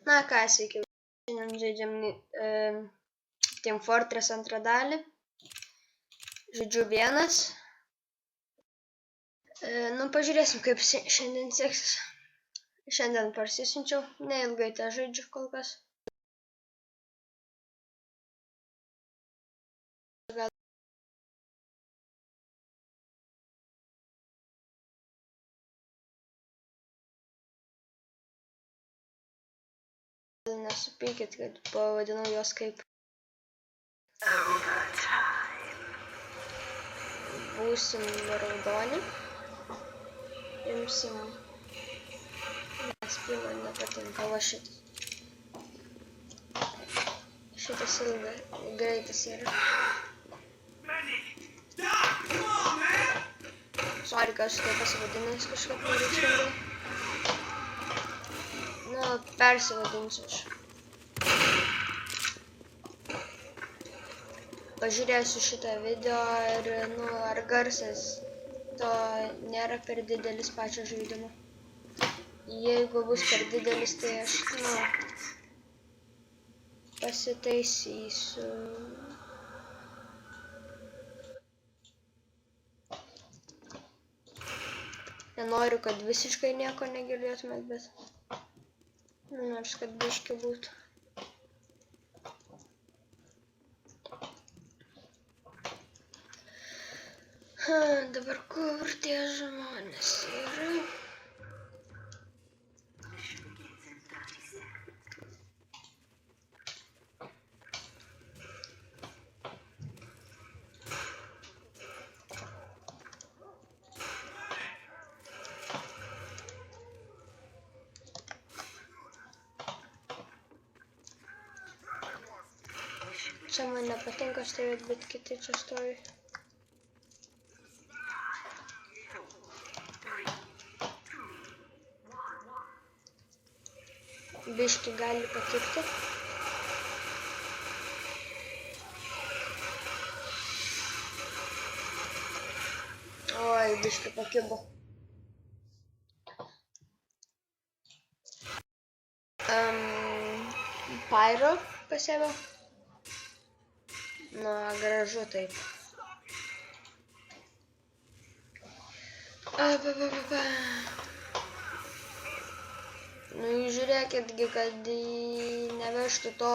Na ką, sveiki, šiandien žaidžiam Team Fortress 2 dalį. Žaidžiu vienas. Pažiūrėsim, kaip šiandien seksis. Šiandien parsisiunčiau, neilgai tą žaidžiu kol kas. Nesupykit, kad pavadinau juos kaip būsim raudoni. Imsim, nes pirmą nepatinka, va šitas. Šitas greitas yra. Sorry, kad aš tai pasivadinęs kažkaip nereikšmingai. Persivadinsiu aš. Pažiūrėsiu šitą video ir, ar garsas to nėra per didelis pačio žaidimo. Jeigu bus per didelis, tai aš, pasitaisysiu. Nenoriu, kad visiškai nieko negirdėtumėt, bet nors kad biškį būtų. Dabar kur tie žmonės yra? Čia man nepatinka stovėti, bet kiti čia stovi. Biškį gali patikti. Oi, biškį pakibo. Pyro pasėmiau. Gražu taip. Žiūrėkitgi, kad nevežtų to.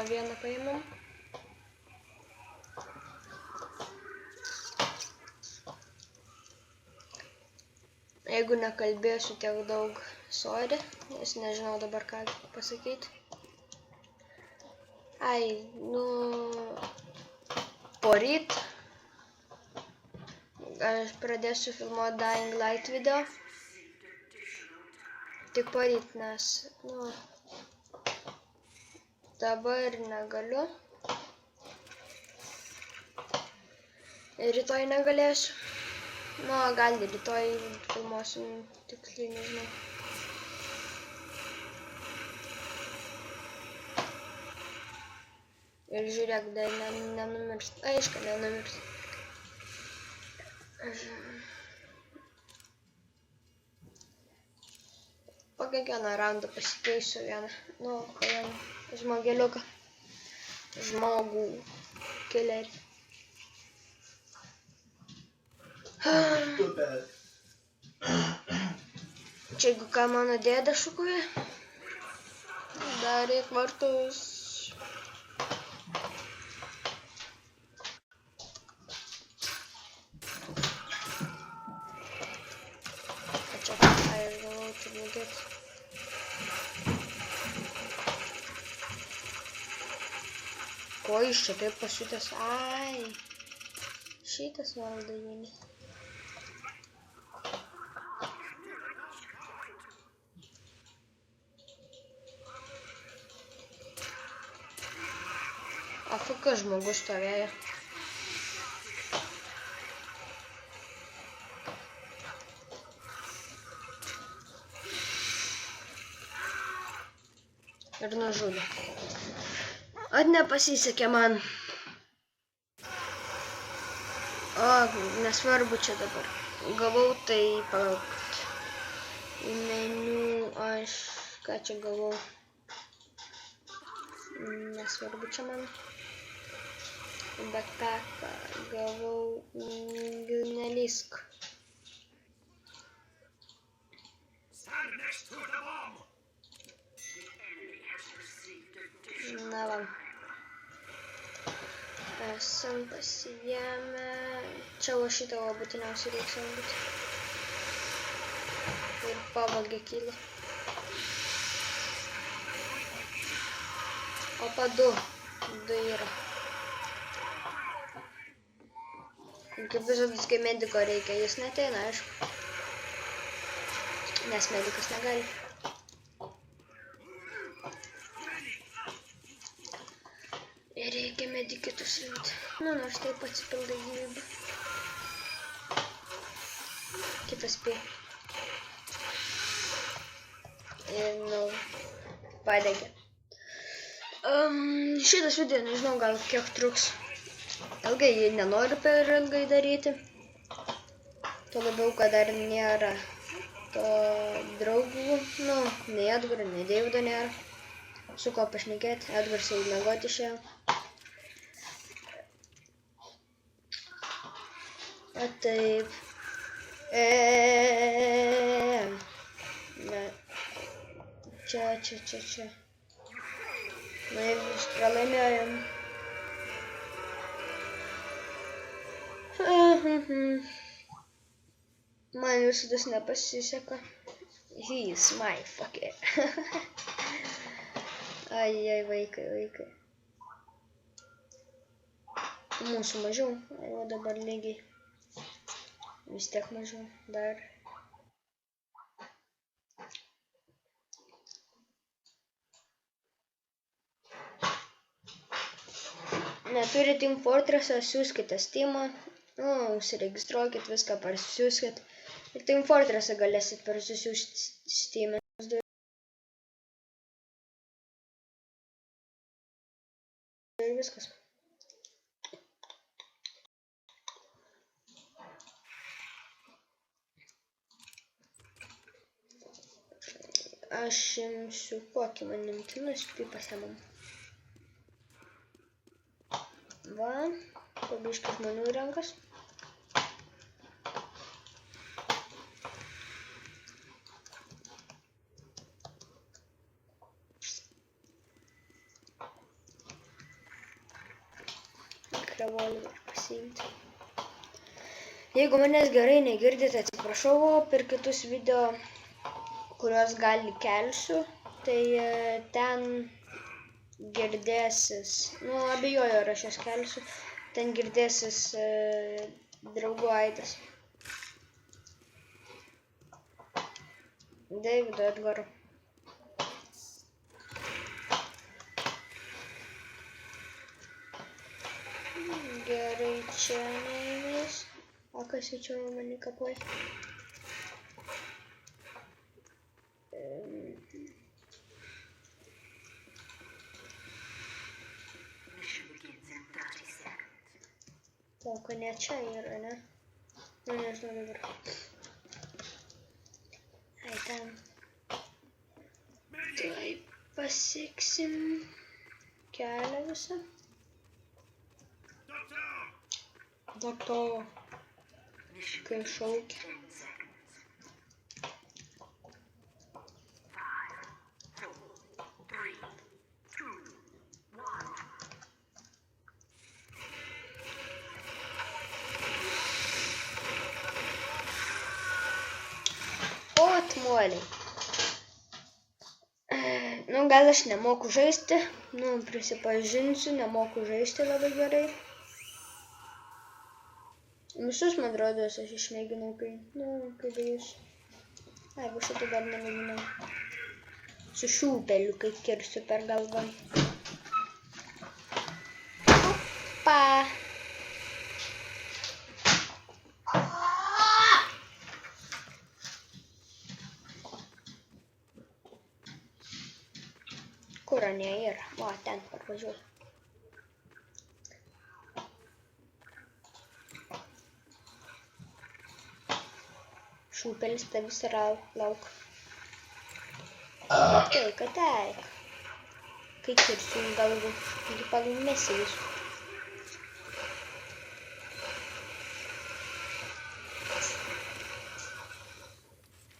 Vieną paimam. Jeigu nekalbėsiu tiek daug, sorry, nes nežinau dabar ką pasakyti. Poryt aš pradėsiu filmuoti Dying Light video. Tik poryt, nes, dabar negaliu. Ir rytoj negalėsiu. Gal rytoj filmuosiu, tiksliai nežinau. Ir žiūrėk, dar nenumirst. Aišku, nenumirst. Po kiekvieną raundą pasikeisiu vieną, žmogeliuką. Žmogų killerį. Čia jeigu ką mano dėdė šukuoja, darė vartus. Čia ką aš galvoju, čia blogėti. Ko iš čia taip pasiutęs? Šitas valdo vieni. AFK žmogus stovėjo. Ir nužudė. Nepasisekė man. O, nesvarbu čia dabar. Gavau tai palaukit. Į meniu aš ką čia gavau. Nesvarbu čia man. Backpacką gavau. Nelysk. Na va. Esam pasijėmę. Čia va šitą būtiniausiai reiks saugoti. Ir pavogė kyla. Opa, du yra. Kaip visodas, kai mediko reikia, jis neteina, aišku. Nes medikas negali. Ir reikia medikitus rinkti. Nu, nors taip atsipildai gyvybę. Kitas spėjo. Ir, nu, padegė. Šitas video, nežinau, gal kiek truks. Ilgai nenoriu per ilgai daryti. Tuo labiau, kad dar nėra to draugų. Nu, nei Edgaro, nei Deivido nėra. Su ko pašnekėti. Edgaras jau miegoti išėjo. O taip. Ne. Čia. Na, vis pralaimėjom. Man visadas nepasiseka. He is my fucker. Ai, vaikai. Mūsų mažiau. O dabar lygiai. Vis tiek mažiau. Dar. Neturit Team Fortress'ą, siūskite Steam'ą. Nu, užsiregistruokit, viską parsisiųskit. Ir Team Fortress'ą galėsit parsisiųsti Steam'ą. Ir viskas. Aš imsiu kokį man imti, nusipį pasiemam. Va, pabiškai žmonių renkas. Revolverį pasiimti. Jeigu manęs gerai negirdite, atsiprašau, per kitus video, kuriuos gal kelsiu, tai ten girdėsis, nu abejoju, ar aš jas kelsiu, ten girdėsis draugų aidas. Deivido, Edgaro. Gerai, čia neįmės. O kas jau čia mane kapoja? Lauko ne čia yra, ne? Nu, nežinau dabar. Ai, ten. Tai pasieksim kelią visą. Doktor. Kai šaukia. Moliai. Nu, gal aš nemoku žaisti. Nu, prisipažinsiu, nemoku žaisti labai gerai. Visus, man rodos, aš išmėginau, kai dėjus. Ai, va šitą dar nemėginau. Su šūpeliu, kai kirsiu per galvą. Opa! Kur anie yra? Va, ten parvažiuoju. Šūpelis tavis lauk. Ateik. Kai kirsiu galvų, taigi palumėsi visų.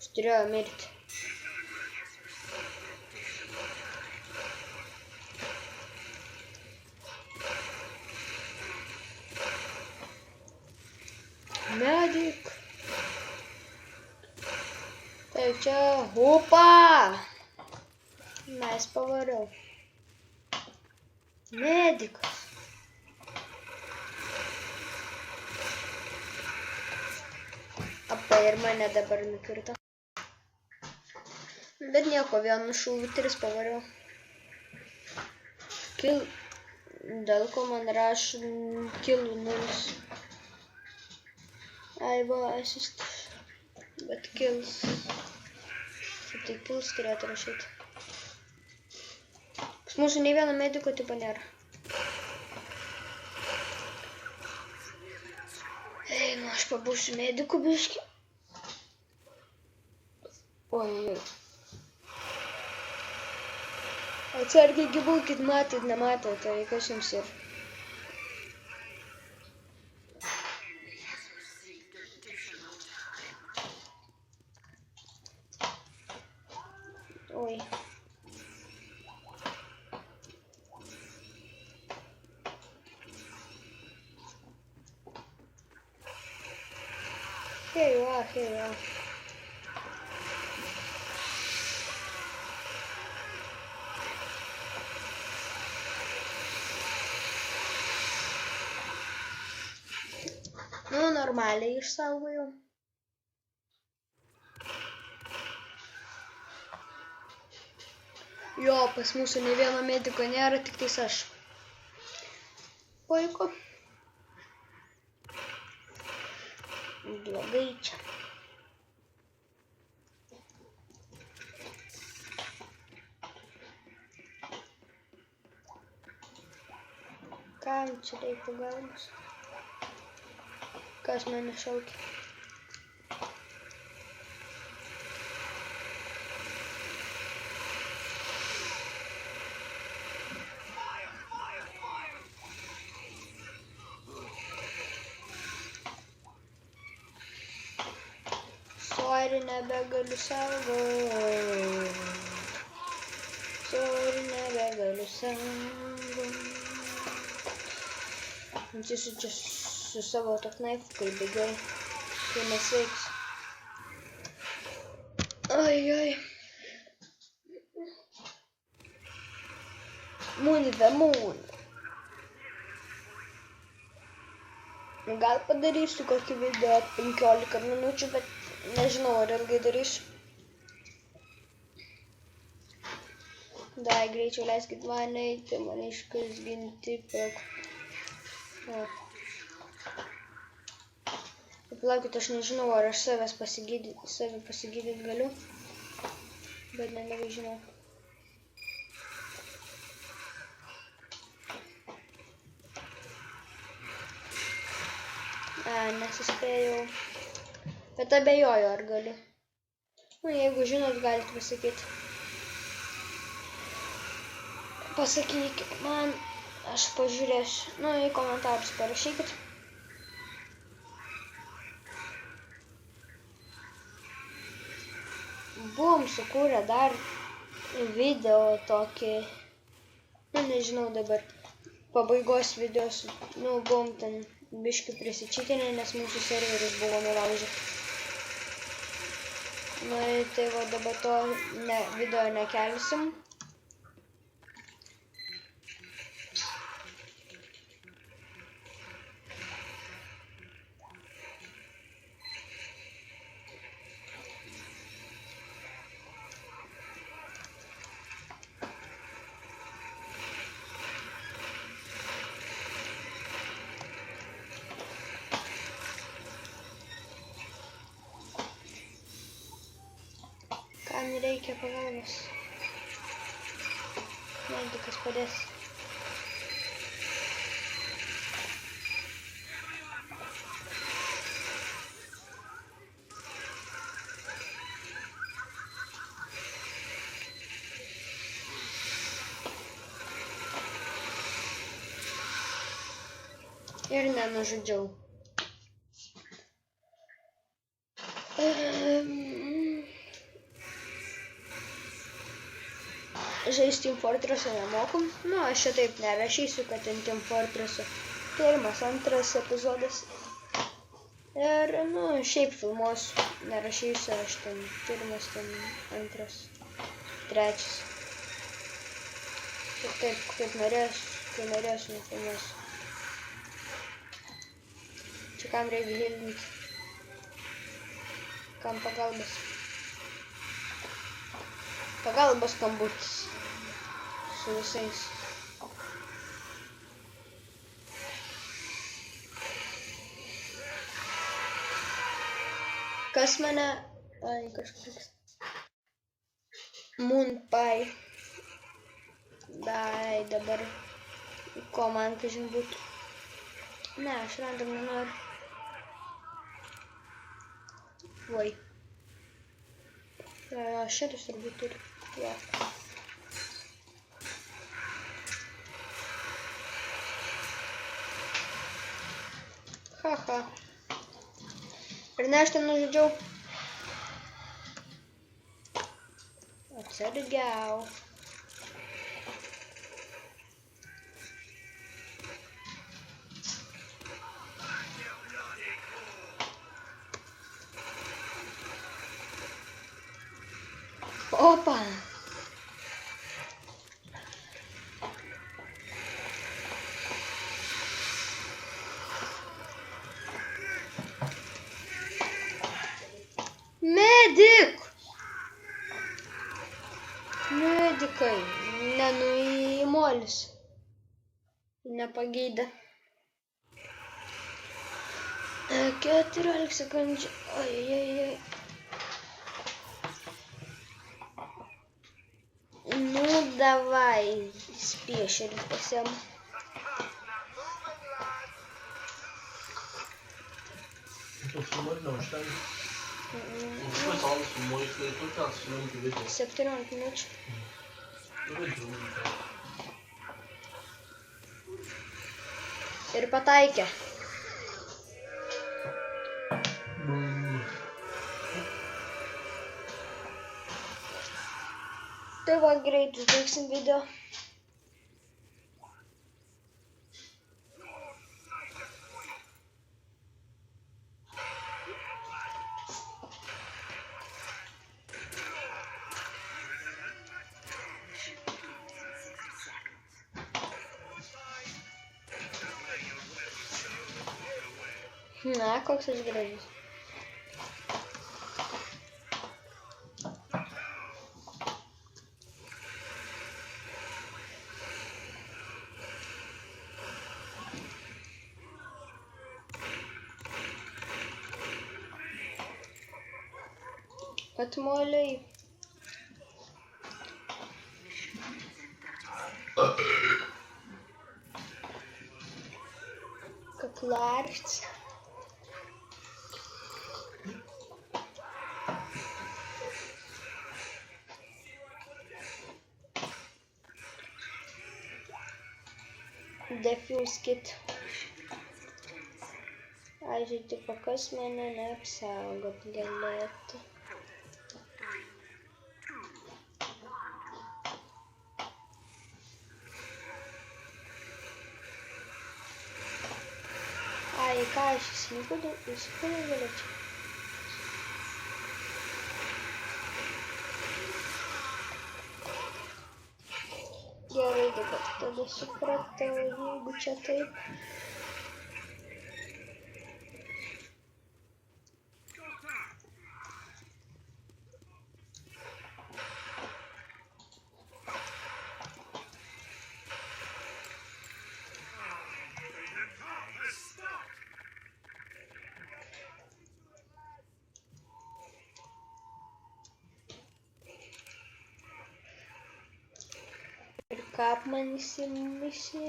Jis turėjo mirti. Medik. Tai čia hupa. Mes pavariau. Medikas. Apa ir mane dabar nukirto. Bet nieko, vienu šūviu 3 pavariau. Dėl ko man rašo kilų 0. Ai va, assist. Bet kills. Tai kills turėtų rašyti. Pas mūsų nei vieno mediko tipo nėra. Einu, aš pabūsiu medikų biškį. Oi. Atsargiai būkit, matot, nematot, tai kas jums ir. Oi. Here you are. Nu, normaliai išsaugojau. Jo, pas mūsų nei vieno mediko nėra, tik tais aš. Puiku. Blogai čia. Kam čia reikia pagalbos? Kas mane šaukia? Sorry, nebegaliu saugot. Čia su savo to knaifu, kai bėgioj. Tai nesveiks. Ai. Moon. Gal padarysiu kokį video 15 minučių, bet nežinau, ar ilgai darysiu. Dai, greičiau leiskit mane eiti, mane iškasginti. Palaukit, aš nežinau, ar aš save pasigydyt galiu, bet nelabai žinau. Nesuspėjau, bet abejoju, ar galiu. Nu, jeigu žinot, galite pasakyti. Pasakykit man, aš pažiūrėsiu, nu, į komentarus parašykit. Buvom sukūrę dar video tokį, nu, nežinau dabar, pabaigos videos, nu, buvom ten biškį prisičytinę, nes mūsų serverius buvo nulaužę. Nu, tai va dabar to video nekelsim. Kam reikia pagalbos? Medikas padės. Ir nenužudžiau. Žaisti Team Fortress'o nemoku. Nu, aš čia taip nerašysiu, kad ten Team Fortress'o pirmas, antras epizodas. Ir, nu, šiaip filmuosiu. Nerašysiu, aš ten pirmas, ten antras, trečias. Ir taip, kaip norėsiu, kai norėsiu, nufilmuosiu. Čia kam reikia healinti? Kam pagalbas? Pagalbos skambutis. Su visais. Kas mane... Ai, kažkoks... Moonpie. Dai, dabar... Ko man kažin būtų? Ne, aš random nenoriu. Oi. Šitas turbūt turi. Jo. Haha. Ir ne, aš ten nužudžiau. Atsargiau. Opa! Medikai, nenuimolis. Nepageida. 14 sekundžių. Ojojoj. Nu, davai, spiešerį pasiemu. Filmar não está. Foi só os filmões que tu tá assistindo que vídeo. 17 minučių. Ir pataikė. Tai va, greit užbaigsim video. Na, koks aš gražus. Atmoliai. Kaklarts. Defuse kit. Ai, tipo, kas mane neapsaugot galėtų. Ai, ką aš įsikūrė galėčiau. Gerai, dabar tada supratau, jeigu čia taip. Ir kaip man įsikūnėte.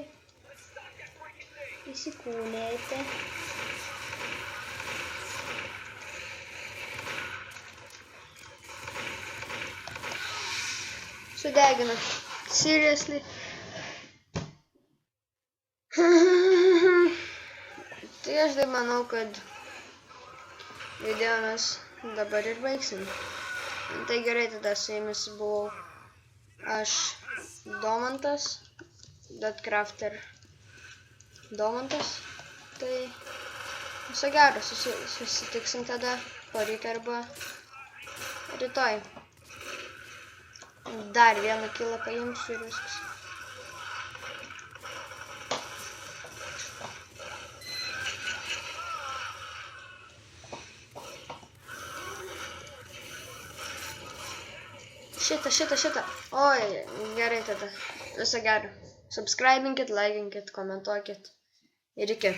Sudegino. Seriously. Tai aš taip manau, kad video mes dabar ir baigsim. Tai gerai, tada su jumis buvau aš Domantas, Deadcrafter Domantas. Tai viso gero, susitiksim tada poryt arba rytoj. Dar vieną kilą paimsiu ir viskas. Šitą. Oi, gerai tada. Viso gero. Subscribinkit, laikinkit, komentuokit. Ir iki.